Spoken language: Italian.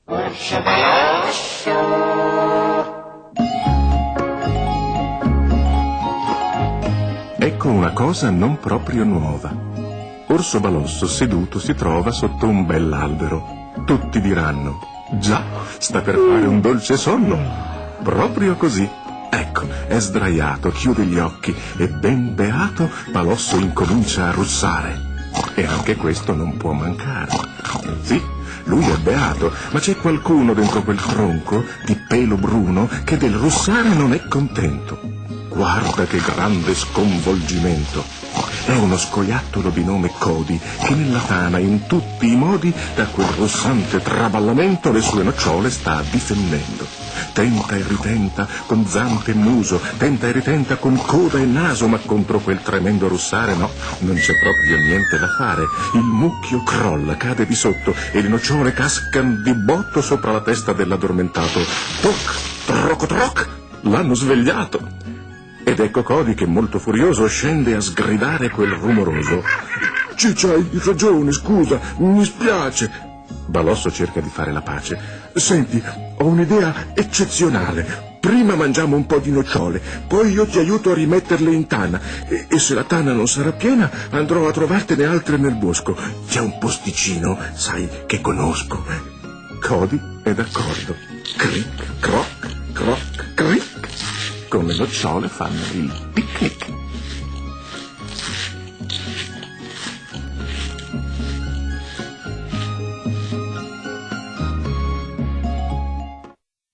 Orso Balosso. Ecco una cosa non proprio nuova. Orso Balosso seduto si trova sotto un bell'albero. Tutti diranno: già, sta per fare un dolce sonno. Proprio così. Ecco, è sdraiato, chiude gli occhi e ben beato Balosso incomincia a russare. E anche questo non può mancare. Sì, lui è beato, ma c'è qualcuno dentro quel tronco di pelo bruno che del russare non è contento. Guarda che grande sconvolgimento. È uno scoiattolo di nome Cody che nella tana in tutti i modi da quel russante traballamento le sue nocciole sta difendendo. Tenta e ritenta con zampe e muso, tenta e ritenta con coda e naso, ma contro quel tremendo russare no, non c'è proprio niente da fare. Il mucchio crolla, cade di sotto e le nocciole cascano di botto sopra la testa dell'addormentato. Toc, troc, troc, l'hanno svegliato. Ed ecco Cody che molto furioso scende a sgridare quel rumoroso. C'hai ragione, scusa, mi spiace. Balosso cerca di fare la pace. Senti, ho un'idea eccezionale. Prima mangiamo un po' di nocciole, poi io ti aiuto a rimetterle in tana e se la tana non sarà piena andrò a trovartene altre nel bosco. C'è un posticino, sai, che conosco. Cody è d'accordo. Cric, croc, croc, cric. Con le nocciole fanno il picnic.